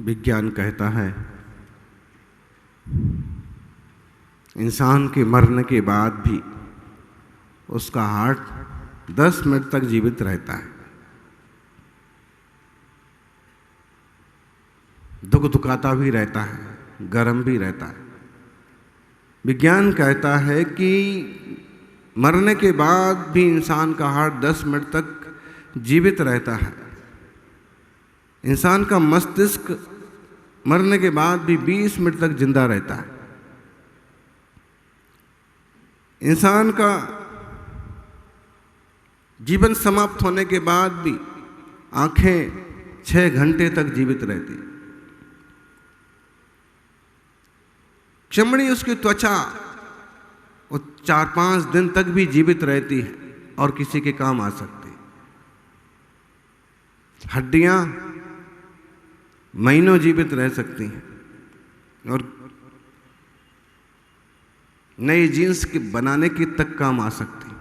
विज्ञान कहता है इंसान के मरने के बाद भी उसका हार्ट 10 मिनट तक जीवित रहता है। दुखता भी रहता है, गर्म भी रहता है। विज्ञान कहता है कि मरने के बाद भी इंसान का हार्ट 10 मिनट तक जीवित रहता है। इंसान का मस्तिष्क मरने के बाद भी 20 मिनट तक जिंदा रहता है। इंसान का जीवन समाप्त होने के बाद भी आंखें 6 घंटे तक जीवित रहती। चमड़ी, उसकी त्वचा वो 4-5 दिन तक भी जीवित रहती है और किसी के काम आ सकती है। हड्डियां महीनों जीवित रह सकती हैं और नई जीन्स के बनाने की तक काम आ सकती है।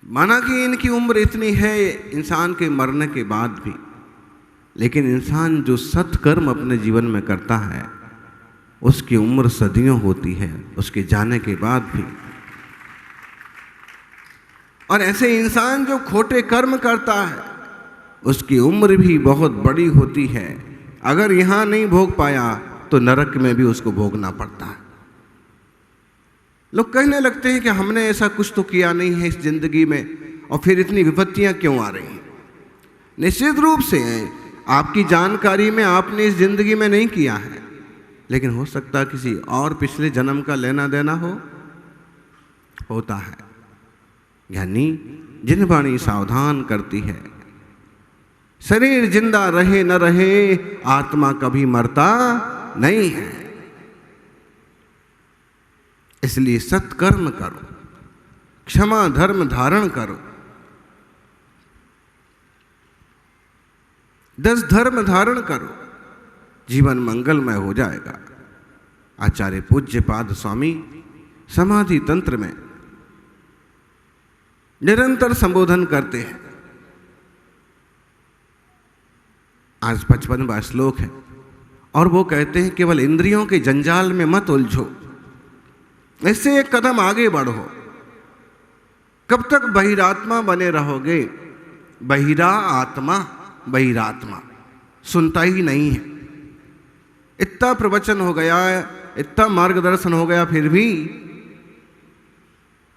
माना कि इनकी उम्र इतनी है इंसान के मरने के बाद भी, लेकिन इंसान जो सत्कर्म अपने जीवन में करता है उसकी उम्र सदियों होती है उसके जाने के बाद भी। और ऐसे इंसान जो खोटे कर्म करता है उसकी उम्र भी बहुत बड़ी होती है। अगर यहां नहीं भोग पाया तो नरक में भी उसको भोगना पड़ता है। लोग कहने लगते हैं कि हमने ऐसा कुछ तो किया नहीं है इस जिंदगी में और फिर इतनी विपत्तियां क्यों आ रही हैं। निश्चित रूप से आपकी जानकारी में आपने इस जिंदगी में नहीं किया है, लेकिन हो सकता है किसी और पिछले जन्म का लेना देना होता है। यानी जिन वाणी सावधान करती है, शरीर जिंदा रहे न रहे आत्मा कभी मरता नहीं है। इसलिए सत्कर्म करो, क्षमा धर्म धारण करो, 10 धर्म धारण करो, जीवन मंगलमय हो जाएगा। आचार्य पूज्यपाद स्वामी समाधि तंत्र में निरंतर संबोधन करते हैं। आज 55वां श्लोक है और वो कहते हैं केवल इंद्रियों के जंजाल में मत उलझो, इससे एक कदम आगे बढ़ो। कब तक बहिरात्मा बने रहोगे? बहिरात्मा सुनता ही नहीं है। इतना प्रवचन हो गया, इतना मार्गदर्शन हो गया, फिर भी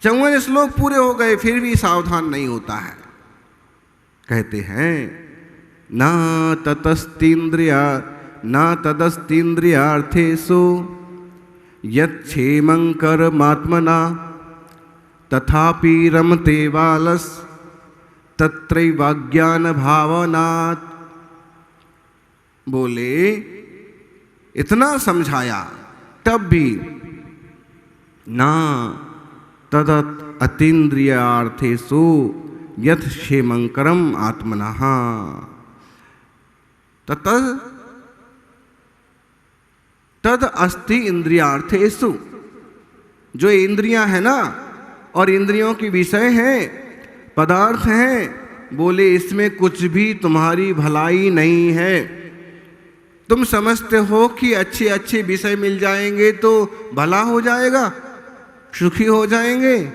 54 श्लोक पूरे हो गए, फिर भी सावधान नहीं होता है। कहते हैं न तदस्तीन्द्रियार्थेषु यच्छेमं कर्मात्मना तथापि रमते बालस तत्रैवाज्ञान भावनात्। बोले इतना समझाया तब भी ना तदत अतीन्द्रियार्थेषु यत् क्षेमं कर्म आत्मनः तद अस्ति इंद्रियार्थेषु। जो इंद्रियां है ना और इंद्रियों के विषय हैं, पदार्थ हैं, बोले इसमें कुछ भी तुम्हारी भलाई नहीं है। तुम समझते हो कि अच्छे अच्छे विषय मिल जाएंगे तो भला हो जाएगा, सुखी हो जाएंगे,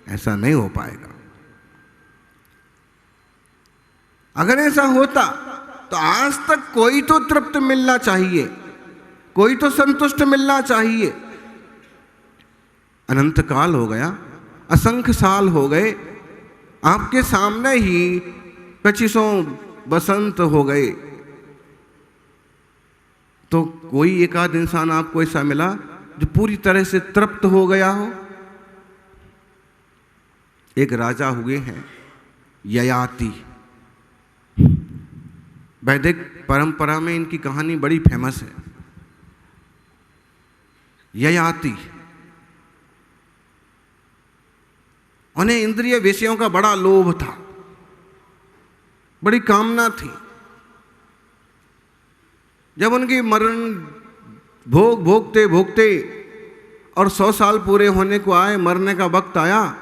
ऐसा नहीं हो पाएगा। अगर ऐसा होता तो आज तक कोई तो तृप्त मिलना चाहिए, कोई तो संतुष्ट मिलना चाहिए। अनंत काल हो गया, असंख्य साल हो गए, आपके सामने ही 2500 बसंत हो गए, तो कोई एक आध इंसान आपको ऐसा मिला जो पूरी तरह से तृप्त हो गया हो? एक राजा हुए हैं ययाति। वैदिक परंपरा में इनकी कहानी बड़ी फेमस है। ययाति, उन्हें इंद्रिय विषयों का बड़ा लोभ था, बड़ी कामना थी। जब उनकी मरण भोगते भोगते और 100 साल पूरे होने को आए, मरने का वक्त आया,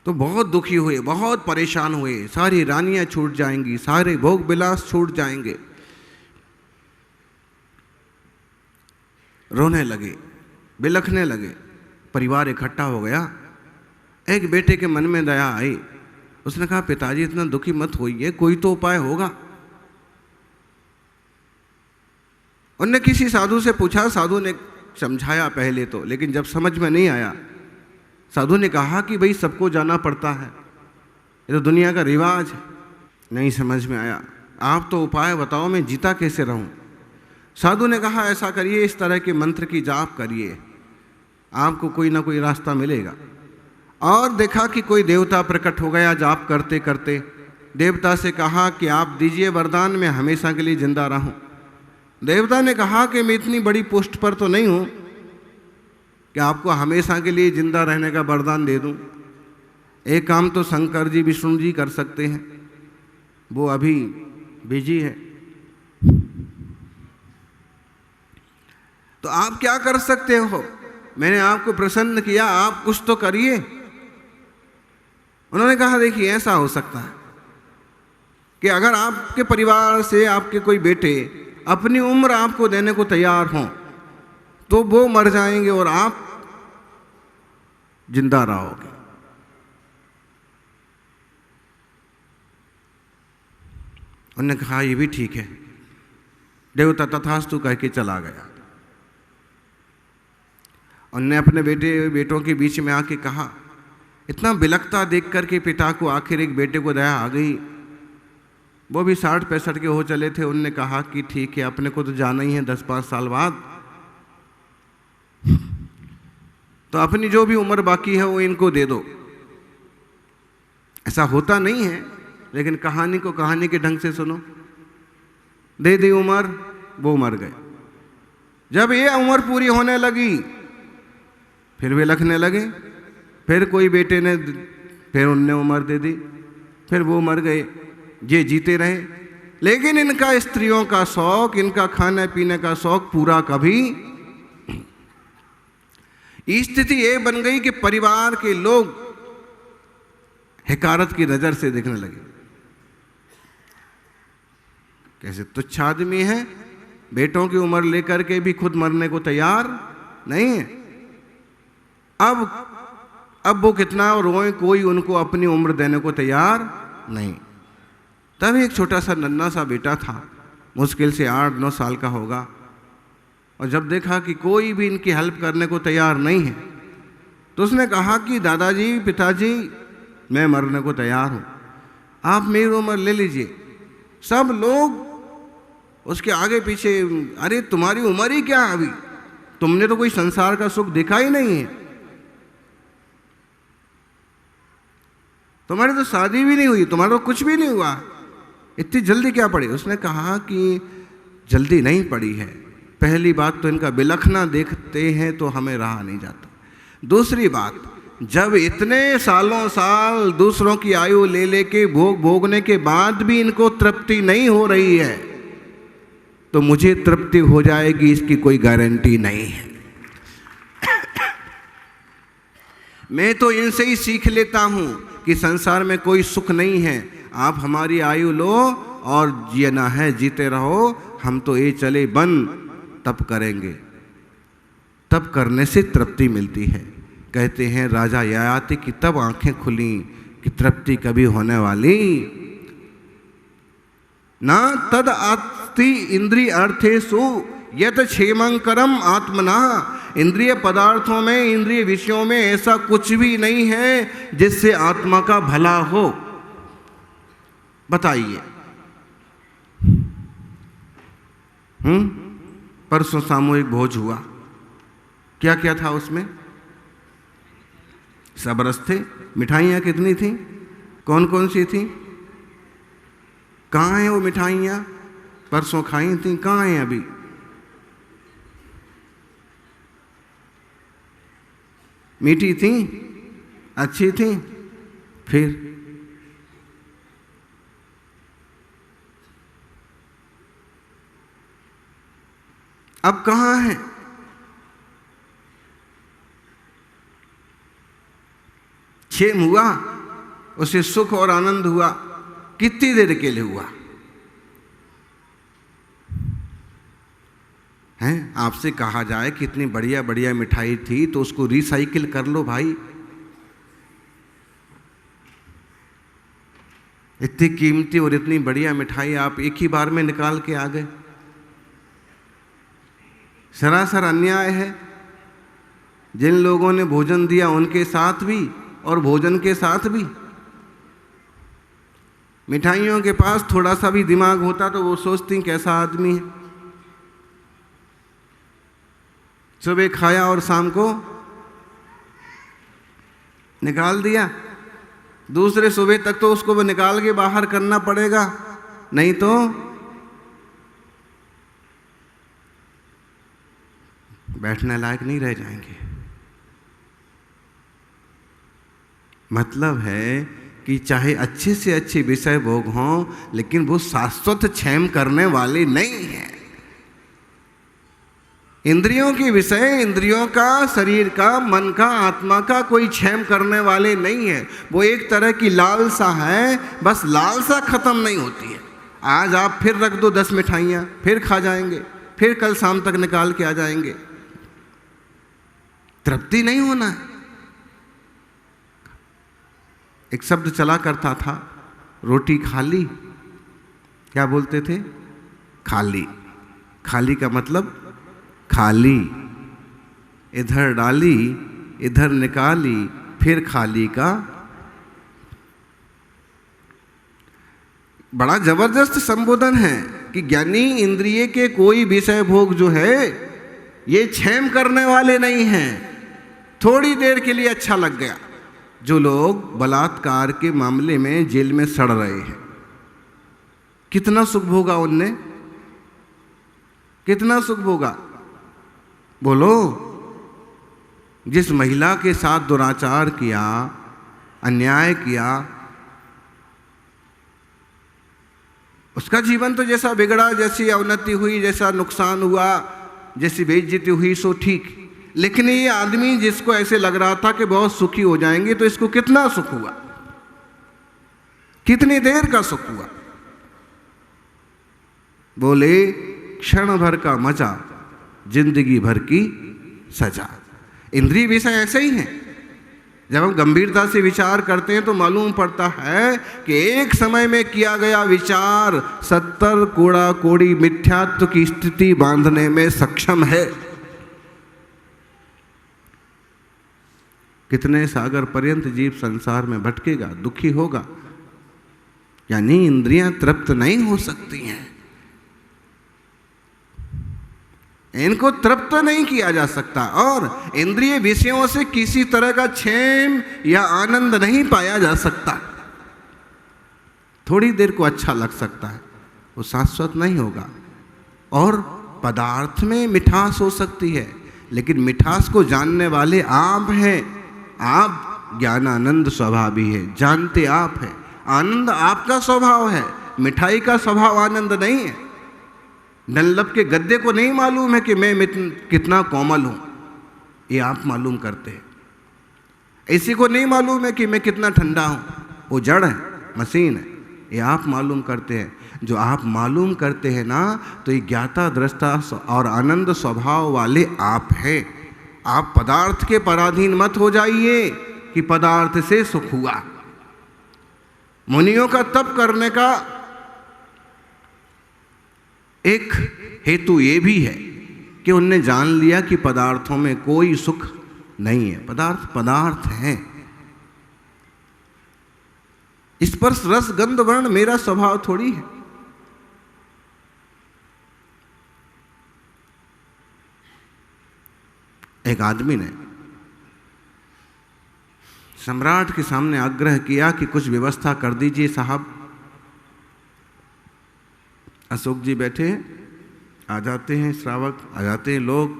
तो बहुत दुखी हुए, बहुत परेशान हुए। सारी रानियां छूट जाएंगी, सारे भोग विलास छूट जाएंगे। रोने लगे, बिलखने लगे। परिवार इकट्ठा हो गया। एक बेटे के मन में दया आई। उसने कहा, पिताजी इतना दुखी मत होइए, कोई तो उपाय होगा। उनने किसी साधु से पूछा। साधु ने समझाया पहले तो, लेकिन जब समझ में नहीं आया, साधु ने कहा कि भाई सबको जाना पड़ता है, ये तो दुनिया का रिवाज है। नहीं समझ में आया। आप तो उपाय बताओ, मैं जीता कैसे रहूं। साधु ने कहा, ऐसा करिए, इस तरह के मंत्र की जाप करिए, आपको कोई ना कोई रास्ता मिलेगा। और देखा कि कोई देवता प्रकट हो गया जाप करते करते। देवता से कहा कि आप दीजिए वरदान, मैं हमेशा के लिए जिंदा रहूं। देवता ने कहा कि मैं इतनी बड़ी पोस्ट पर तो नहीं हूं कि आपको हमेशा के लिए जिंदा रहने का वरदान दे दूं। एक काम तो शंकर जी, विष्णु जी कर सकते हैं, वो अभी बिजी है। तो आप क्या कर सकते हो? मैंने आपको प्रसन्न किया, आप कुछ तो करिए। उन्होंने कहा, देखिए ऐसा हो सकता है कि अगर आपके परिवार से आपके कोई बेटे अपनी उम्र आपको देने को तैयार हों, तो वो मर जाएंगे और आप जिंदा रहोगे। उन्होंने कहा, ये भी ठीक है। देवता तथास्तु कह के चला गया। उन्होंने अपने बेटों के बीच में आके कहा, इतना बिलखता देख करके पिता को आखिर एक बेटे को दया आ गई। वो भी 60-65 के हो चले थे। उनने कहा कि ठीक है, अपने को तो जाना ही है 10-5 साल बाद, तो अपनी जो भी उम्र बाकी है वो इनको दे दो। ऐसा होता नहीं है, लेकिन कहानी को कहानी के ढंग से सुनो। दे दी उम्र, वो मर गए। जब ये उम्र पूरी होने लगी, फिर वे लखने लगे। फिर कोई बेटे ने, फिर उनने उम्र दे दी, फिर वो मर गए। ये जीते रहे, लेकिन इनका स्त्रियों का शौक, इनका खाने पीने का शौक पूरा कभी। स्थिति ये बन गई कि परिवार के लोग हिकारत की नजर से देखने लगे। कैसे तुच्छ आदमी है, बेटों की उम्र लेकर के भी खुद मरने को तैयार नहीं है। अब वो कितना रोए, कोई उनको अपनी उम्र देने को तैयार नहीं। तब एक छोटा सा नन्हा सा बेटा था, मुश्किल से 8-9 साल का होगा। और जब देखा कि कोई भी इनकी हेल्प करने को तैयार नहीं है, तो उसने कहा कि दादाजी, पिताजी, मैं मरने को तैयार हूँ, आप मेरी उम्र ले लीजिए। सब लोग उसके आगे पीछे, अरे तुम्हारी उम्र ही क्या है अभी, तुमने तो कोई संसार का सुख देखा ही नहीं है, तुम्हारी तो शादी भी नहीं हुई, तुम्हारा तो कुछ भी नहीं हुआ, इतनी जल्दी क्या पड़ी। उसने कहा कि जल्दी नहीं पड़ी है। पहली बात तो इनका बिलखना देखते हैं तो हमें रहा नहीं जाता। दूसरी बात, जब इतने सालों साल दूसरों की आयु ले लेके भोगने के बाद भी इनको तृप्ति नहीं हो रही है, तो मुझे तृप्ति हो जाएगी इसकी कोई गारंटी नहीं है। मैं तो इनसे ही सीख लेता हूं कि संसार में कोई सुख नहीं है, आप हमारी आयु लो और जीना है जीते रहो, हम तो ये चले बन तप करेंगे। तप करने से तृप्ति मिलती है। कहते हैं राजा ययाति की तब आंखें खुली कि तृप्ति कभी होने वाली ना। तद आत्ति इंद्रिय अर्थेषु यत क्षेमंकरम आत्मना। इंद्रिय पदार्थों में, इंद्रिय विषयों में ऐसा कुछ भी नहीं है जिससे आत्मा का भला हो। बताइए। परसों सामूहिक भोज हुआ, क्या क्या था उसमें? सब रस थे। मिठाइयाँ कितनी थी? कौन कौन सी थी? कहाँ हैं वो मिठाइयाँ? परसों खाई थी, कहाँ हैं अभी? मीठी थी, अच्छी थी, फिर अब कहाँ है? क्षेम हुआ? उसे सुख और आनंद हुआ, कितनी देर के लिए हुआ? हैं? आपसे कहा जाए कि इतनी बढ़िया बढ़िया मिठाई थी तो उसको रिसाइकिल कर लो भाई। इतनी कीमती और इतनी बढ़िया मिठाई आप एक ही बार में निकाल के आ गए। सरासर अन्याय है। जिन लोगों ने भोजन दिया उनके साथ भी और भोजन के साथ भी। मिठाइयों के पास थोड़ा सा भी दिमाग होता तो वो सोचती कैसा आदमी है। सुबह खाया और शाम को निकाल दिया। दूसरे सुबह तक तो उसको वो निकाल के बाहर करना पड़ेगा, नहीं तो बैठने लायक नहीं रह जाएंगे। मतलब है कि चाहे अच्छे से अच्छे विषय भोग हों, लेकिन वो शाश्वत क्षेम करने वाले नहीं हैं। इंद्रियों के विषय, इंद्रियों का, शरीर का, मन का, आत्मा का कोई क्षेम करने वाले नहीं है। वो एक तरह की लालसा है, बस लालसा खत्म नहीं होती है। आज आप फिर रख दो 10 मिठाइयाँ, फिर खा जाएंगे, फिर कल शाम तक निकाल के आ जाएंगे। तृप्ति नहीं होना है। एक शब्द चला करता था, रोटी खाली, क्या बोलते थे? खाली। खाली का मतलब खाली, इधर डाली इधर निकाली, फिर खाली का। बड़ा जबरदस्त संबोधन है कि ज्ञानी इंद्रिय के कोई विषय भोग जो है ये क्षेम करने वाले नहीं हैं। थोड़ी देर के लिए अच्छा लग गया। जो लोग बलात्कार के मामले में जेल में सड़ रहे हैं, कितना सुख भोगा उनने? कितना सुख भोगा? बोलो। जिस महिला के साथ दुराचार किया, अन्याय किया, उसका जीवन तो जैसा बिगड़ा, जैसी अवनति हुई, जैसा नुकसान हुआ, जैसी बेइज्जती हुई सो ठीक। लेकिन ये आदमी जिसको ऐसे लग रहा था कि बहुत सुखी हो जाएंगे, तो इसको कितना सुख हुआ? कितनी देर का सुख हुआ? बोले क्षण भर का मजा, जिंदगी भर की सजा। इंद्रिय विषय ऐसे ही हैं। जब हम गंभीरता से विचार करते हैं तो मालूम पड़ता है कि एक समय में किया गया विचार 70 कोड़ा कोड़ी मिथ्यात्व की स्थिति बांधने में सक्षम है। कितने सागर पर्यंत जीव संसार में भटकेगा, दुखी होगा। यानी इंद्रियां तृप्त नहीं हो सकती हैं, इनको तृप्त नहीं किया जा सकता। और इंद्रिय विषयों से किसी तरह का क्षेम या आनंद नहीं पाया जा सकता। थोड़ी देर को अच्छा लग सकता है, वो शाश्वत नहीं होगा। और पदार्थ में मिठास हो सकती है, लेकिन मिठास को जानने वाले आप हैं। आप ज्ञानानंद स्वभावी है, जानते आप हैं। आनंद आपका स्वभाव है, मिठाई का स्वभाव आनंद नहीं है। डनलप के गद्दे को नहीं मालूम है कि मैं कितना कोमल हूं, ये आप मालूम करते हैं। इसी को नहीं मालूम है कि मैं कितना ठंडा हूं, वो जड़ है, मशीन है, ये आप मालूम करते हैं। जो आप मालूम करते हैं ना, तो ये ज्ञाता दृष्टा और आनंद स्वभाव वाले आप हैं। आप पदार्थ के पराधीन मत हो जाइए कि पदार्थ से सुख हुआ। मुनियों का तप करने का एक हेतु ये भी है कि उनने जान लिया कि पदार्थों में कोई सुख नहीं है। पदार्थ पदार्थ है। स्पर्श रस गंध वर्ण मेरा स्वभाव थोड़ी है। एक आदमी ने सम्राट के सामने आग्रह किया कि कुछ व्यवस्था कर दीजिए साहब। अशोक जी बैठे हैं, आ जाते हैं श्रावक, आ जाते हैं लोग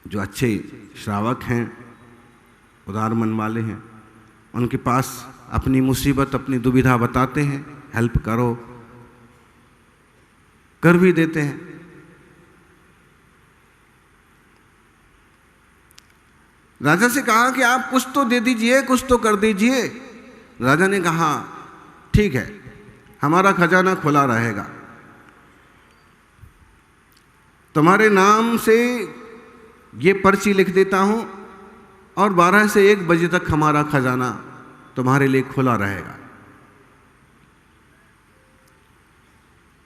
जो अच्छे श्रावक हैं, उदार मन वाले हैं। उनके पास अपनी मुसीबत, अपनी दुविधा बताते हैं, हेल्प करो, कर भी देते हैं। राजा से कहा कि आप कुछ तो दे दीजिए, कुछ तो कर दीजिए। राजा ने कहा ठीक है, हमारा खजाना खुला रहेगा, तुम्हारे नाम से ये पर्ची लिख देता हूं और 12 से 1 बजे तक हमारा खजाना तुम्हारे लिए खुला रहेगा।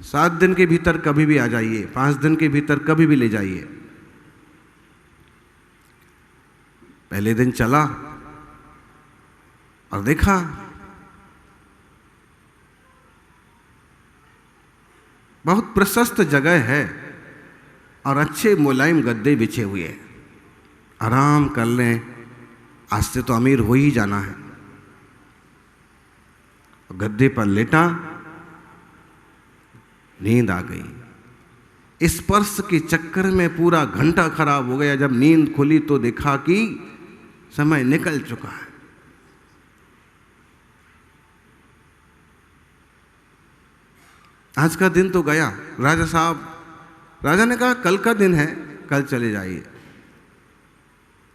7 दिन के भीतर कभी भी आ जाइए, 5 दिन के भीतर कभी भी ले जाइए। पहले दिन चला और देखा बहुत प्रशस्त जगह है और अच्छे मुलायम गद्दे बिछे हुए हैं, आराम कर लें, आज से तो अमीर हो ही जाना है। गद्दे पर लेटा, नींद आ गई। स्पर्श के चक्कर में पूरा घंटा खराब हो गया। जब नींद खुली तो देखा कि समय निकल चुका है। आज का दिन तो गया। राजा ने कहा कल का दिन है, कल चले जाइए।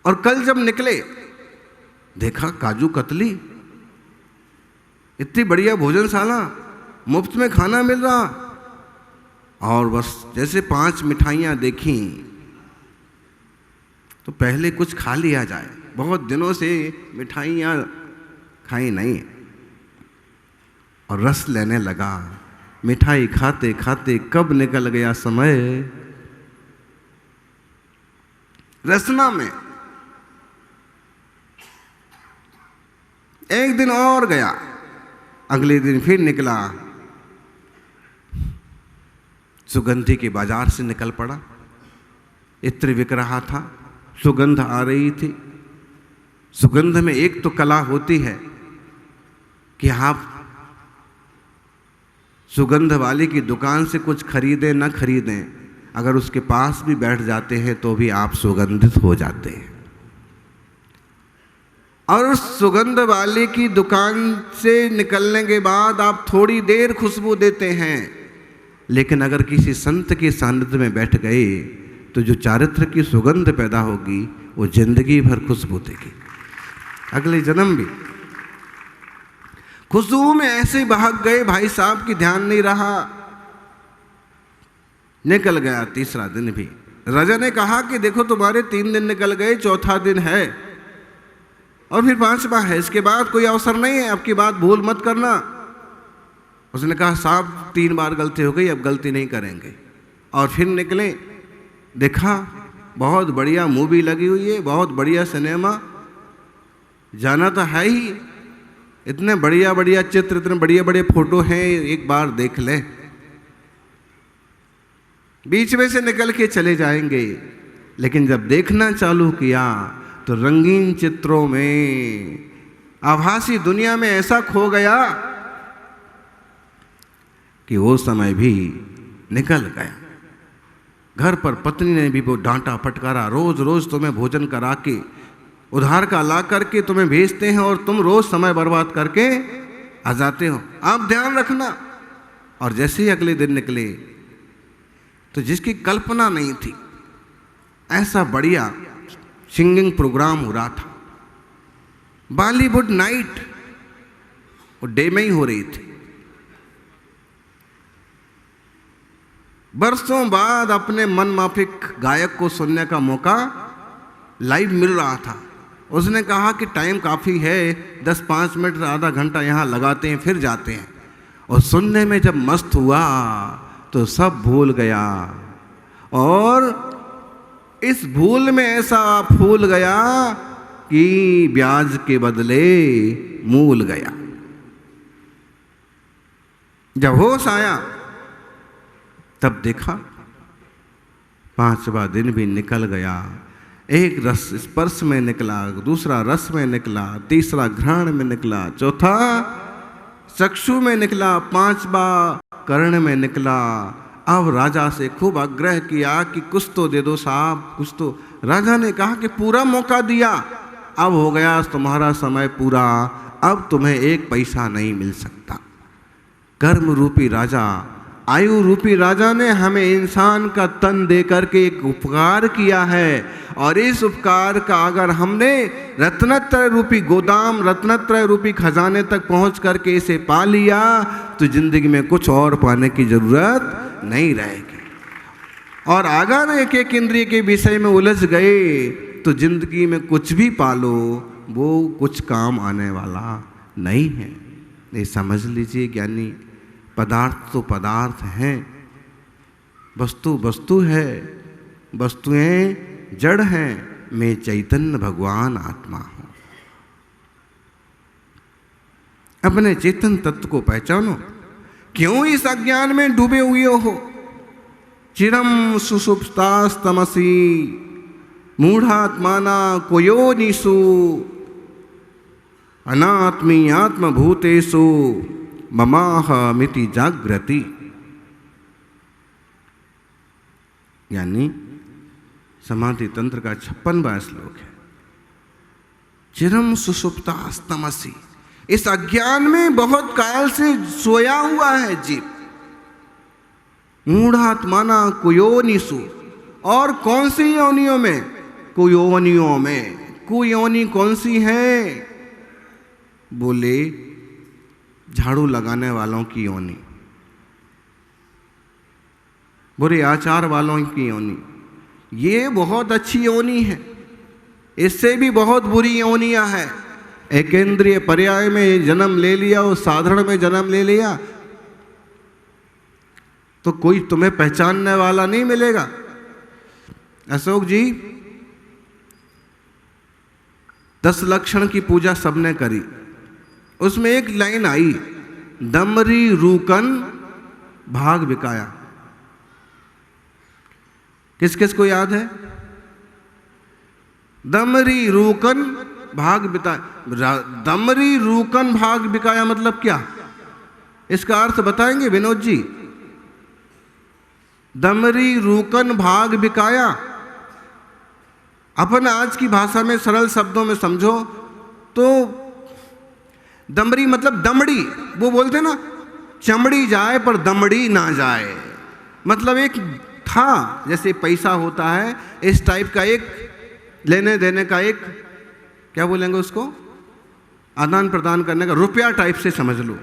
और कल जब निकले देखा काजू कतली, इतनी बढ़िया भोजनशाला, मुफ्त में खाना मिल रहा, और बस जैसे 5 मिठाइयाँ देखी तो पहले कुछ खा लिया जाए, बहुत दिनों से मिठाइयाँ खाई नहीं। और रस लेने लगा। मिठाई खाते खाते कब निकल गया समय रसना में। एक दिन और गया, अगले दिन फिर निकला, सुगंधी के बाजार से निकल पड़ा। इत्र बिक रहा था, सुगंध आ रही थी। सुगंध में एक तो कला होती है कि आप सुगंध वाले की दुकान से कुछ खरीदें न खरीदें, अगर उसके पास भी बैठ जाते हैं तो भी आप सुगंधित हो जाते हैं। और उस सुगंध वाले की दुकान से निकलने के बाद आप थोड़ी देर खुशबू देते हैं, लेकिन अगर किसी संत के सानिध्य में बैठ गए तो जो चारित्र की सुगंध पैदा होगी वो जिंदगी भर खुशबू देगी, अगले जन्म भी। खुशबू में ऐसे भाग गए भाई साहब की ध्यान नहीं रहा। निकल गया तीसरा दिन भी। राजा ने कहा कि देखो तुम्हारे 3 दिन निकल गए, चौथा दिन है और फिर 5वां है, इसके बाद कोई अवसर नहीं है, अब की बात भूल मत करना। उसने कहा साहब 3 बार गलती हो गई, अब गलती नहीं करेंगे। और फिर निकले, देखा बहुत बढ़िया मूवी लगी हुई है, बहुत बढ़िया सिनेमा, जाना तो है ही, इतने बढ़िया बढ़िया चित्र, इतने बढ़िया बढ़िया फोटो हैं, एक बार देख ले। बीच में से निकल के चले जाएंगे, लेकिन जब देखना चालू किया तो रंगीन चित्रों में, आभासी दुनिया में ऐसा खो गया कि वो समय भी निकल गया। घर पर पत्नी ने भी वो डांटा फटकारा, रोज रोज तुम्हें भोजन करा के उधार का ला करके तुम्हें भेजते हैं और तुम रोज समय बर्बाद करके आ जाते हो, आप ध्यान रखना। और जैसे ही अगले दिन निकले तो जिसकी कल्पना नहीं थी, ऐसा बढ़िया सिंगिंग प्रोग्राम हो रहा था, बॉलीवुड नाइट, वो डे में ही हो रही थी। बरसों बाद अपने मन माफिक गायक को सुनने का मौका लाइव मिल रहा था। उसने कहा कि टाइम काफ़ी है, 10-5 मिनट आधा घंटा यहाँ लगाते हैं फिर जाते हैं। और सुनने में जब मस्त हुआ तो सब भूल गया, और इस भूल में ऐसा फूल गया कि ब्याज के बदले मूल गया। जब होश आया तब देखा 5वां दिन भी निकल गया। एक रस स्पर्श में निकला, दूसरा रस में निकला, तीसरा घ्राण में निकला, चौथा चक्षु में निकला, 5वां कर्ण में निकला। अब राजा से खूब आग्रह किया कि कुछ तो दे दो साहब, कुछ तो। राजा ने कहा कि पूरा मौका दिया, अब हो गया तुम्हारा समय पूरा, अब तुम्हें 1 पैसा नहीं मिल सकता। कर्म रूपी राजा आयु रूपी राजा ने हमें इंसान का तन दे करके एक उपकार किया है, और इस उपकार का अगर हमने रत्नत्रय रूपी गोदाम, रत्नत्रय रूपी खजाने तक पहुंच करके इसे पा लिया तो जिंदगी में कुछ और पाने की जरूरत नहीं रहेगी। और अगर एक एक इंद्रिय के विषय में उलझ गए तो जिंदगी में कुछ भी पालो वो कुछ काम आने वाला नहीं है। ये समझ लीजिए ज्ञानी, पदार्थ तो पदार्थ हैं, वस्तु वस्तु है, वस्तुएं जड़ हैं, मैं चैतन्य भगवान आत्मा हूं। अपने चेतन तत्व को पहचानो। क्यों इस अज्ञान में डूबे हुए हो? चिरम सुषुप्तास्तमसि मूढ़ात्माना कोयोनिषु अनात्मी आत्मभूतेषु ममाहमिति जागृति। यानी समाधि तंत्र का 56वां श्लोक है। चिरम सुषुप्तास्तमसि, इस अज्ञान में बहुत काल से सोया हुआ है जीव। मूढ़ात्माना कुयोनिषु, और कौन सी योनियों में? कुयोनियों में। कुयोनि कौन सी है? बोले झाड़ू लगाने वालों की योनि, बुरे आचार वालों की योनि। ये बहुत अच्छी योनि है, इससे भी बहुत बुरी योनियां हैं। एकेंद्रीय पर्याय में जन्म ले लिया और साधारण में जन्म ले लिया तो कोई तुम्हें पहचानने वाला नहीं मिलेगा। अशोक जी, 10 लक्षण की पूजा सबने करी, उसमें एक लाइन आई, दमरी रूकन भाग बिकाया। किस किस को याद है? दमरी रूकन भाग बिकाया। दमरी रूकन भाग बिकाया मतलब क्या? इसका अर्थ बताएंगे विनोद जी? दमरी रूकन भाग बिकाया, अपन आज की भाषा में सरल शब्दों में समझो तो दमरी मतलब दमड़ी। वो बोलते ना, चमड़ी जाए पर दमड़ी ना जाए। मतलब एक था, जैसे पैसा होता है, इस टाइप का एक लेने देने का एक, क्या बोलेंगे उसको, आदान प्रदान करने का, रुपया टाइप से समझ लो।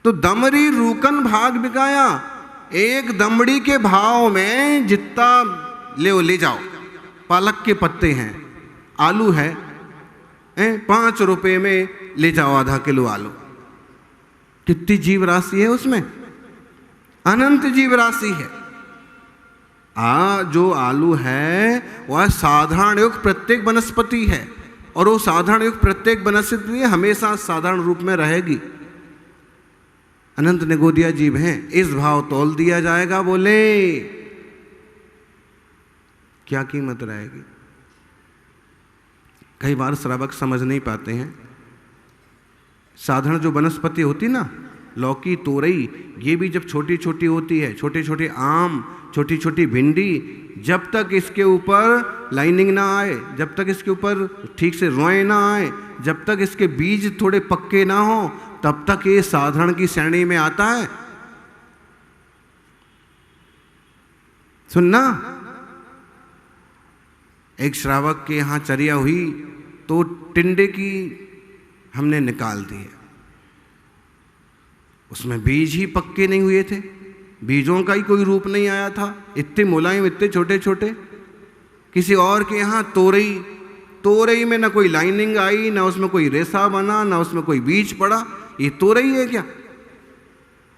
तो दमरी रूकन भाग बिकाया, एक दमड़ी के भाव में जितना ले जाओ। पालक के पत्ते हैं, आलू है, 5 रुपए में ले जाओ आधा किलो आलू। कितनी जीव राशि है उसमें? अनंत जीव राशि है। जो आलू है वह साधारण युक्त प्रत्येक वनस्पति है, और वो साधारण युक्त प्रत्येक वनस्पति हमेशा साधारण रूप में रहेगी। अनंत निगोदिया जीव हैं, इस भाव तोल दिया जाएगा, बोले क्या कीमत रहेगी? कई बार श्रावक समझ नहीं पाते हैं। साधारण जो वनस्पति होती ना, लौकी, तोरई, ये भी जब छोटी छोटी होती है, छोटे छोटे आम, छोटी छोटी भिंडी, जब तक इसके ऊपर लाइनिंग ना आए, जब तक इसके ऊपर ठीक से रोए ना आए, जब तक इसके बीज थोड़े पक्के ना हो, तब तक ये साधारण की श्रेणी में आता है। सुनना, एक श्रावक के यहाँ चर्या हुई तो टिंडे की हमने निकाल दिए, उसमें बीज ही पक्के नहीं हुए थे, बीजों का ही कोई रूप नहीं आया था, इतने मुलायम, इतने छोटे छोटे। किसी और के यहाँ तोरई, तोरई में ना कोई लाइनिंग आई, ना उसमें कोई रेशा बना, ना उसमें कोई बीज पड़ा। ये तोरई है क्या?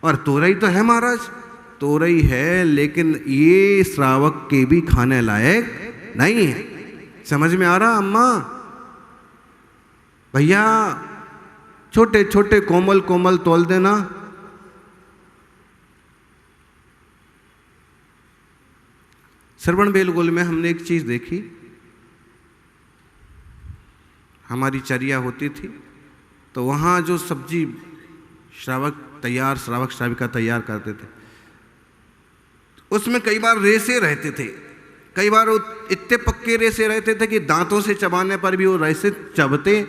और तोरई तो है महाराज, तोरई है, लेकिन ये श्रावक के भी खाने लायक नहीं है। समझ में आ रहा अम्मा? भैया छोटे छोटे कोमल कोमल तोल देना। श्रवण बेलगोल में हमने एक चीज देखी, हमारी चर्या होती थी तो वहाँ जो सब्जी श्रावक श्राविका तैयार करते थे, उसमें कई बार रेसे रहते थे, कई बार इतने पक्के रेसे रहते थे कि दांतों से चबाने पर भी वो रेसे चबते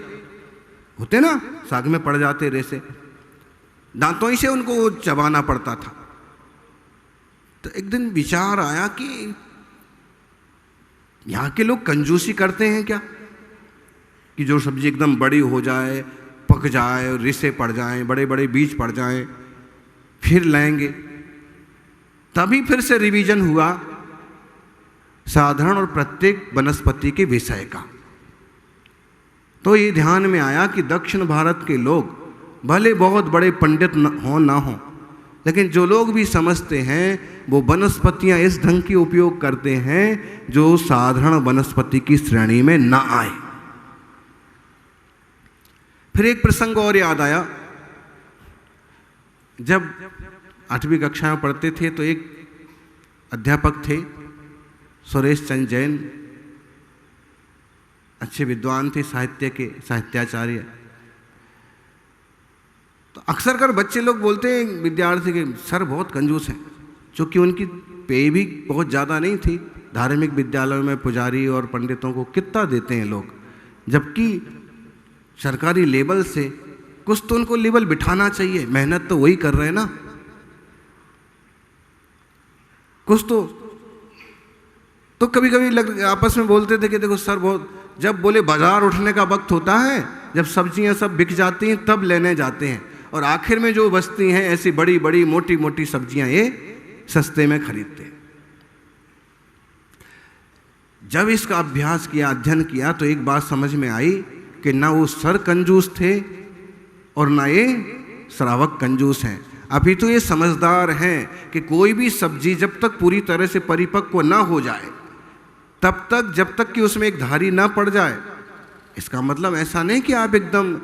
होते ना, साग में पड़ जाते रेसे, दांतों ही से उनको चबाना पड़ता था। तो एक दिन विचार आया कि यहाँ के लोग कंजूसी करते हैं क्या, कि जो सब्जी एकदम बड़ी हो जाए, पक जाए, रिसे पड़ जाएं, बड़े बड़े बीज पड़ जाएं, फिर लाएंगे। तभी फिर से रिवीजन हुआ साधारण और प्रत्येक वनस्पति के विषय का। तो ये ध्यान में आया कि दक्षिण भारत के लोग भले बहुत बड़े पंडित ना हो, लेकिन जो लोग भी समझते हैं वो वनस्पतियां इस ढंग की उपयोग करते हैं जो साधारण वनस्पति की श्रेणी में ना आए। फिर एक प्रसंग और याद आया। जब 8वीं कक्षा में पढ़ते थे तो एक अध्यापक थे सुरेश चंद्र जैन, अच्छे विद्वान थे, साहित्य के साहित्याचार्य। तो अक्सर कर बच्चे लोग बोलते हैं विद्यार्थी के, सर बहुत कंजूस हैं, क्योंकि उनकी पे भी बहुत ज़्यादा नहीं थी। धार्मिक विद्यालयों में पुजारी और पंडितों को कितना देते हैं लोग, जबकि सरकारी लेवल से कुछ तो उनको लेवल बिठाना चाहिए। मेहनत तो वही कर रहे हैं ना, कुछ तो कभी कभी आपस में बोलते थे कि देखो सर बहुत, जब बोले बाजार उठने का वक्त होता है, जब सब्जियां सब बिक जाती हैं तब लेने जाते हैं, और आखिर में जो बचती हैं ऐसी बड़ी बड़ी मोटी मोटी सब्जियां ये सस्ते में खरीदते हैं। जब इसका अभ्यास किया, अध्ययन किया, तो एक बात समझ में आई कि ना वो सर कंजूस थे और ना ये श्रावक कंजूस हैं। अभी तो ये समझदार हैं कि कोई भी सब्जी जब तक पूरी तरह से परिपक्व ना हो जाए, तब तक, जब तक कि उसमें एक धारी ना पड़ जाए, इसका मतलब ऐसा नहीं कि आप एकदम,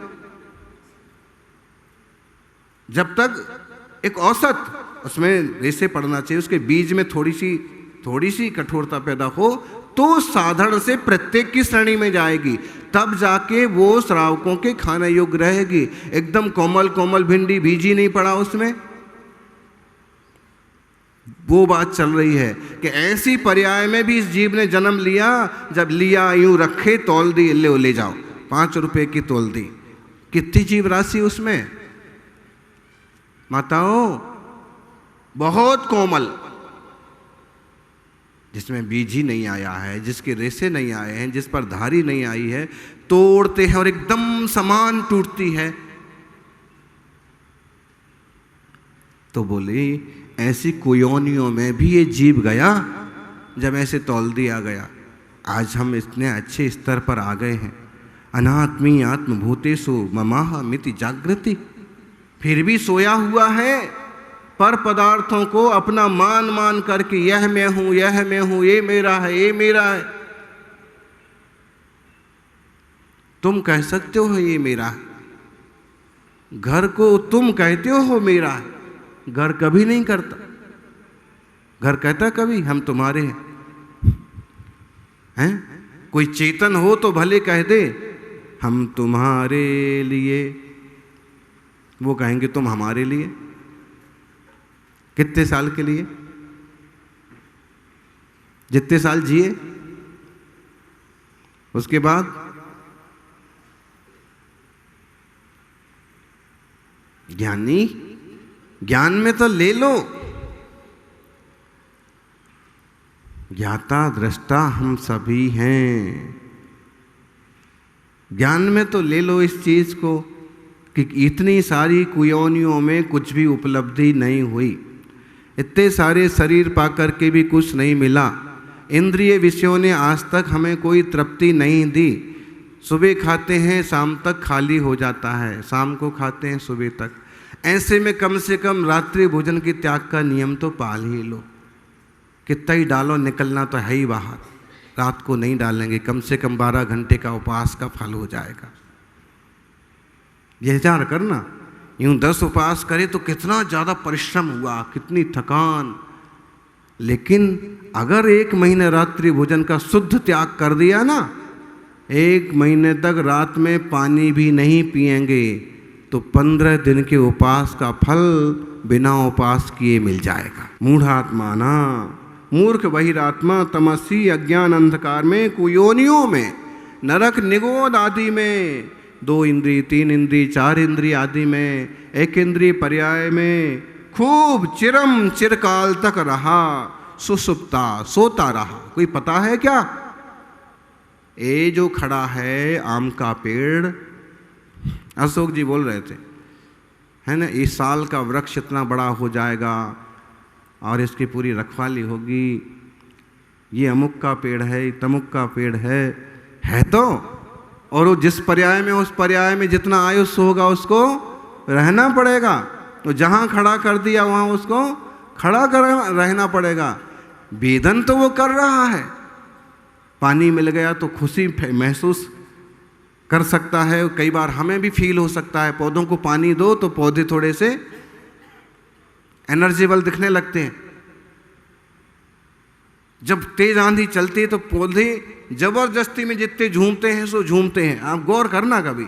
जब तक एक औसत उसमें रेसे पड़ना चाहिए, उसके बीज में थोड़ी सी कठोरता पैदा हो, तो साधारण से प्रत्येक की श्रेणी में जाएगी, तब जाके वो श्रावकों के खाने योग्य रहेगी। एकदम कोमल कोमल भिंडी, बीज ही नहीं पड़ा उसमें। वो बात चल रही है कि ऐसी पर्याय में भी इस जीव ने जन्म लिया, जब लिया यूं रखे, तौल दी, ले जाओ, 5 रुपए की तौल दी। कितनी जीव राशि उसमें माताओं, बहुत कोमल, जिसमें बीज ही नहीं आया है, जिसके रेसे नहीं आए हैं, जिस पर धारी नहीं आई है, तोड़ते हैं और एकदम समान टूटती है। तो बोले ऐसी कुयोनियों में भी ये जीव गया जब ऐसे तौल दिया गया। आज हम इतने अच्छे स्तर पर आ गए हैं, अनात्मी आत्मभूतेषु ममाह मिति जागृति, फिर भी सोया हुआ है, पर पदार्थों को अपना मान करके यह मैं हूं, यह मैं हूं, ये मेरा है, ये मेरा है। तुम कह सकते हो ये मेरा है, घर को तुम कहते हो मेरा है, घर कभी नहीं करता। घर कहता कभी हम तुम्हारे हैं? कोई चेतन हो तो भले कह दे हम तुम्हारे लिए, वो कहेंगे तुम हमारे लिए। कितने साल के लिए? जितने साल जिए, उसके बाद ज्ञानी, ज्ञान में तो ले लो, ज्ञाता दृष्टा हम सभी हैं। ज्ञान में तो ले लो इस चीज को कि इतनी सारी कुयोनियों में कुछ भी उपलब्धि नहीं हुई, इतने सारे शरीर पाकर के भी कुछ नहीं मिला, इंद्रिय विषयों ने आज तक हमें कोई तृप्ति नहीं दी। सुबह खाते हैं शाम तक खाली हो जाता है, शाम को खाते हैं सुबह तक। ऐसे में कम से कम रात्रि भोजन के त्याग का नियम तो पाल ही लो। कितना ही डालो, निकलना तो है ही बाहर। रात को नहीं डालेंगे, कम से कम 12 घंटे का उपवास का फल हो जाएगा। यह विचार करना, यूं 10 उपवास करे तो कितना ज़्यादा परिश्रम हुआ, कितनी थकान। लेकिन अगर 1 महीने रात्रि भोजन का शुद्ध त्याग कर दिया ना, 1 महीने तक रात में पानी भी नहीं पिएंगे, तो 15 दिन के उपवास का फल बिना उपवास किए मिल जाएगा। मूढ़ात्मा ना, मूर्ख बहिरात्मा तमसी अज्ञान अंधकार में, कुयोनियों में, नरक निगोद आदि में, 2 इंद्रिय 3 इंद्रिय 4 इंद्रिय आदि में, 1 इंद्रिय पर्याय में, खूब चिरम चिरकाल तक रहा, सुसुप्ता सोता रहा। कोई पता है क्या? ये जो खड़ा है आम का पेड़, अशोक जी बोल रहे थे, है ना, इस साल का वृक्ष इतना बड़ा हो जाएगा और इसकी पूरी रखवाली होगी, ये अमुक का पेड़ है, तमुक का पेड़ है तो, और वो जिस पर्याय में, उस पर्याय में जितना आयुष्य होगा उसको रहना पड़ेगा। तो जहाँ खड़ा कर दिया वहाँ उसको खड़ा कर रहना पड़ेगा। वेदन तो वो कर रहा है, पानी मिल गया तो खुशी महसूस कर सकता है। कई बार हमें भी फील हो सकता है, पौधों को पानी दो तो पौधे थोड़े से एनर्जेबल दिखने लगते हैं। जब तेज आंधी चलती है तो पौधे जबरदस्ती में जितने झूमते हैं सो झूमते हैं। आप गौर करना कभी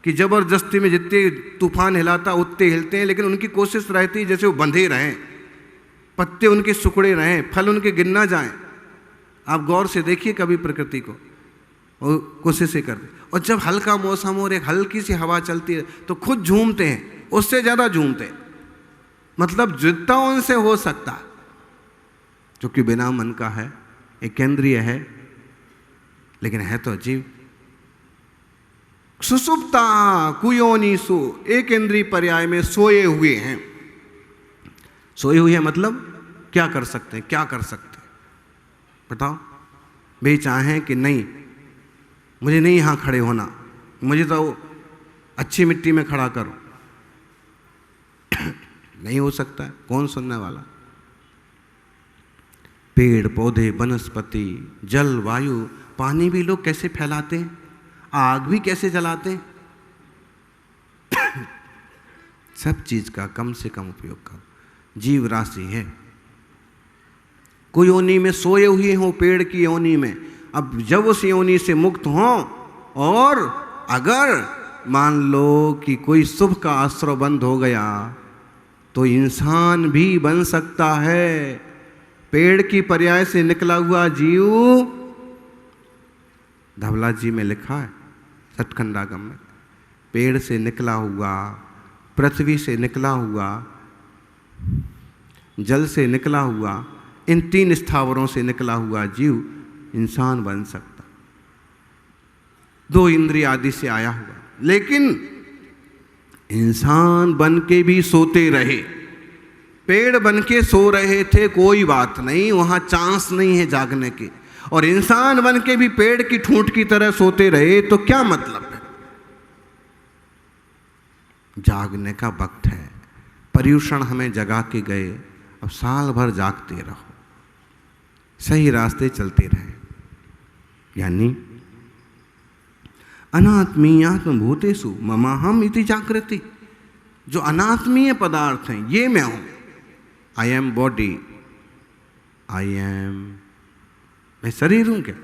कि जबरदस्ती में जितने तूफान हिलाता उतने हिलते हैं, लेकिन उनकी कोशिश रहती है जैसे वो बंधे रहें, पत्ते उनके सुकड़े रहें, फल उनके गिर ना जाएं। आप गौर से देखिए कभी प्रकृति को, और कोशिश करते। और जब हल्का मौसम और एक हल्की सी हवा चलती है तो खुद झूमते हैं, उससे ज़्यादा झूमते हैं। मतलब जितना उनसे हो सकता, क्योंकि बिना मन का है, एक केंद्रीय है, लेकिन है तो अजीब। सुसुप्ता कुयोनी सो, एक इंद्रिय पर्याय में सोए हुए हैं। सोए हुए हैं मतलब क्या कर सकते हैं, क्या कर सकते हैं बताओ? वे चाहें कि नहीं, मुझे नहीं यहाँ खड़े होना, मुझे तो अच्छी मिट्टी में खड़ा करो, नहीं हो सकता है। कौन सुनने वाला? पेड़ पौधे, वनस्पति, जल, वायु, पानी भी लोग कैसे फैलाते हैं, आग भी कैसे जलाते हैं। सब चीज का कम से कम उपयोग करो। जीव राशि है, कोई योनि में सोए हुए हो, पेड़ की योनि में। अब जब उस योनि से मुक्त हो, और अगर मान लो कि कोई शुभ का आश्रय बंद हो गया तो इंसान भी बन सकता है। पेड़ की पर्याय से निकला हुआ जीव, धवला जी में लिखा है सतखंडागम में, पेड़ से निकला हुआ, पृथ्वी से निकला हुआ, जल से निकला हुआ, इन तीन स्थावरों से निकला हुआ जीव इंसान बन सकता। दो इंद्रिय आदि से आया हुआ, लेकिन इंसान बन के भी सोते रहे। पेड़ बन के सो रहे थे, कोई बात नहीं, वहां चांस नहीं है जागने की। और इंसान बन के भी पेड़ की ठूंठ की तरह सोते रहे तो क्या मतलब है? जागने का वक्त है। पर्यूषण हमें जगा के गए, अब साल भर जागते रहो, सही रास्ते चलते रहे। यानी अनात्मीयात्म भूतेषु ममाहम इति जागृति। जो अनात्मीय पदार्थ हैं, ये मैं हूं। I am body, I am, मैं शरीर हूं क्या?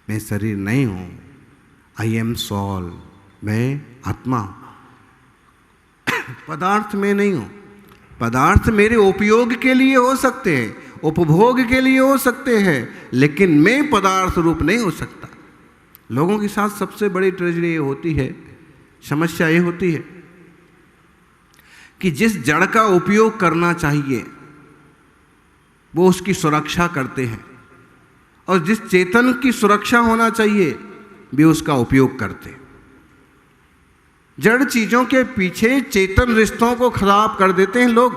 मैं शरीर नहीं हूं। आई एम सोल, मैं आत्मा हूं। पदार्थ में नहीं हूं। पदार्थ मेरे उपयोग के लिए हो सकते हैं, उपभोग के लिए हो सकते हैं, लेकिन मैं पदार्थ रूप नहीं हो सकता। लोगों के साथ सबसे बड़ी ट्रेजेडी ये होती है, समस्या ये होती है कि जिस जड़ का उपयोग करना चाहिए वो उसकी सुरक्षा करते हैं, और जिस चेतन की सुरक्षा होना चाहिए भी उसका उपयोग करते हैं। जड़ चीजों के पीछे चेतन रिश्तों को खराब कर देते हैं लोग,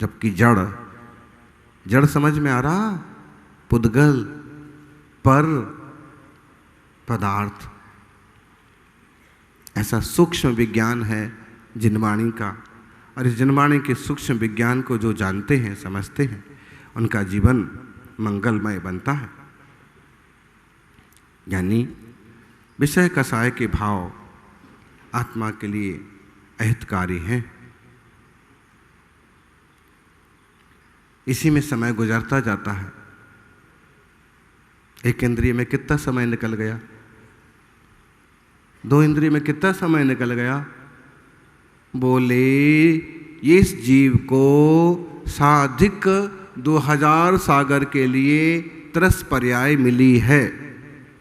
जबकि जड़ समझ में आ रहा? पुद्गल, पर, पदार्थ, ऐसा सूक्ष्म विज्ञान है जिनवाणी का। और इस जिनवाणी के सूक्ष्म विज्ञान को जो जानते हैं, समझते हैं, उनका जीवन मंगलमय बनता है। यानी विषय कसाय के भाव आत्मा के लिए अहितकारी हैं। इसी में समय गुजरता जाता है। एक इंद्रिय में कितना समय निकल गया, दो इंद्रिय में कितना समय निकल गया। बोले इस जीव को साधिक 2000 सागर के लिए 30 पर्याय मिली है।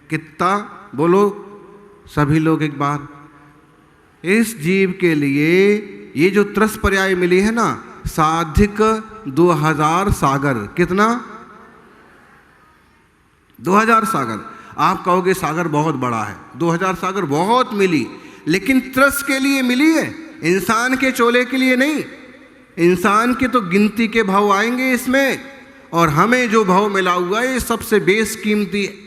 कितना बोलो? सभी लोग एक बार, इस जीव के लिए ये जो त्रस पर्याय मिली है ना, साधिक 2000 सागर। कितना? 2000 सागर। आप कहोगे सागर बहुत बड़ा है, 2000 सागर बहुत मिली, लेकिन त्रस के लिए मिली है, इंसान के चोले के लिए नहीं। इंसान के तो गिनती के भाव आएंगे इसमें, और हमें जो भाव मिला हुआ है ये सबसे बेशकीमती है।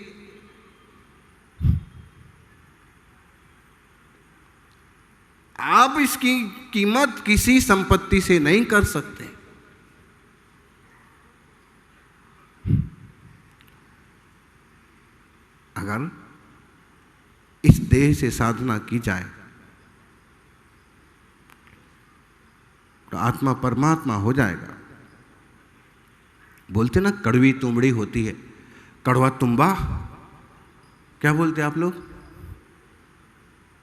आप इसकी कीमत किसी संपत्ति से नहीं कर सकते। अगर इस देह से साधना की जाए तो आत्मा परमात्मा हो जाएगा। बोलते ना कड़वी तुमड़ी होती है, कड़वा तुम्बा, क्या बोलते आप लोग?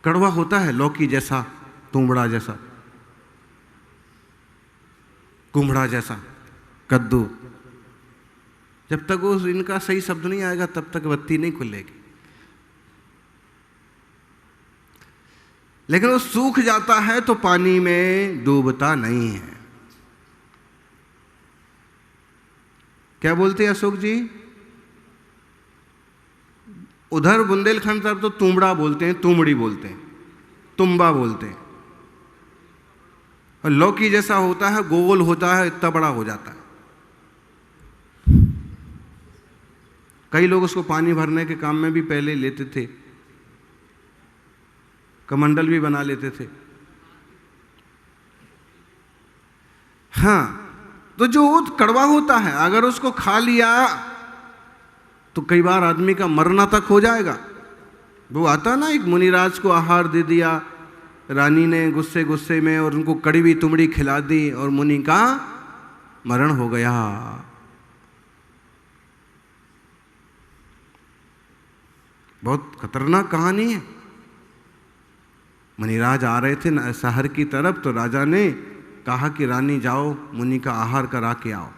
कड़वा होता है लौकी जैसा, तुमड़ा जैसा, कुम्हड़ा जैसा, कद्दू। जब तक वो इनका सही शब्द नहीं आएगा तब तक बत्ती नहीं खुलेगी। लेकिन वो सूख जाता है तो पानी में डूबता नहीं है। क्या बोलते हैं अशोक जी? उधर बुंदेलखंड तरफ तो तुमड़ा बोलते हैं, तुमड़ी बोलते हैं, तुम्बा बोलते हैं। और लौकी जैसा होता है, गोल होता है, इतना बड़ा हो जाता है। कई लोग उसको पानी भरने के काम में भी पहले लेते थे, कमंडल भी बना लेते थे। हाँ, तो जो कड़वा होता है अगर उसको खा लिया तो कई बार आदमी का मरना तक हो जाएगा। वो आता ना, एक मुनिराज को आहार दे दिया रानी ने गुस्से गुस्से में, और उनको कड़वी तुमड़ी खिला दी और मुनि का मरण हो गया। बहुत खतरनाक कहानी है। मुनिराज आ रहे थे शहर की तरफ, तो राजा ने कहा कि रानी जाओ मुनि का आहार करा के आओ।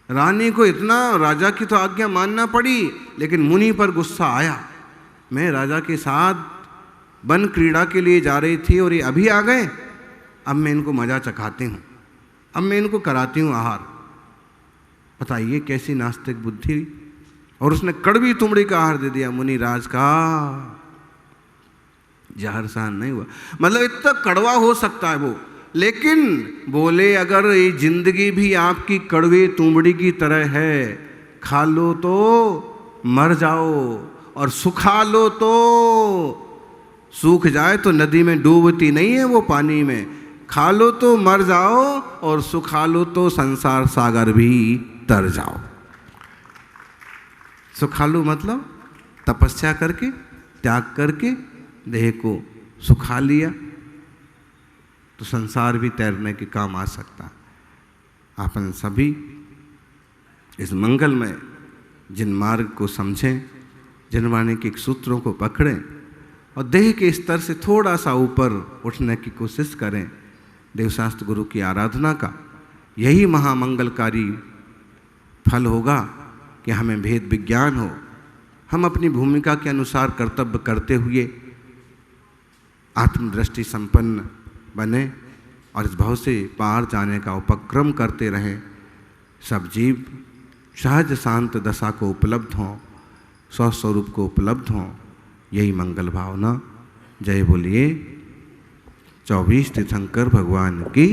रानी को इतना, राजा की तो आज्ञा मानना पड़ी, लेकिन मुनि पर गुस्सा आया। मैं राजा के साथ वन क्रीड़ा के लिए जा रही थी और ये अभी आ गए, अब मैं इनको मजा चखाती हूँ, अब मैं इनको कराती हूँ आहार। बताइए कैसी नास्तिक बुद्धि। और उसने कड़वी तुमड़ी का आहार दे दिया। मुनिराज का जहर सहन नहीं हुआ। मतलब इतना कड़वा हो सकता है वो, लेकिन बोले अगर ये जिंदगी भी आपकी कड़वी तुमड़ी की तरह है, खा लो तो मर जाओ, और सुखा लो तो सूख जाए तो नदी में डूबती नहीं है वो पानी में। खा लो तो मर जाओ, और सुखा लो तो संसार सागर भी तर जाओ। सुखा लो मतलब तपस्या करके, त्याग करके देह को सुखा लिया तो संसार भी तैरने के काम आ सकता। अपन सभी इस मंगलमय जिन मार्ग को समझें, जिनवाणी के सूत्रों को पकड़ें और देह के स्तर से थोड़ा सा ऊपर उठने की कोशिश करें। देवशास्त्र गुरु की आराधना का यही महामंगलकारी फल होगा कि हमें भेद विज्ञान हो, हम अपनी भूमिका के अनुसार कर्तव्य करते हुए आत्मदृष्टि संपन्न बने और इस भाव से पार जाने का उपक्रम करते रहें। सब जीव सहज शांत दशा को उपलब्ध हों, स्वस्वरूप को उपलब्ध हों, यही मंगल भावना। जय बोलिए 24 तीर्थंकर भगवान की।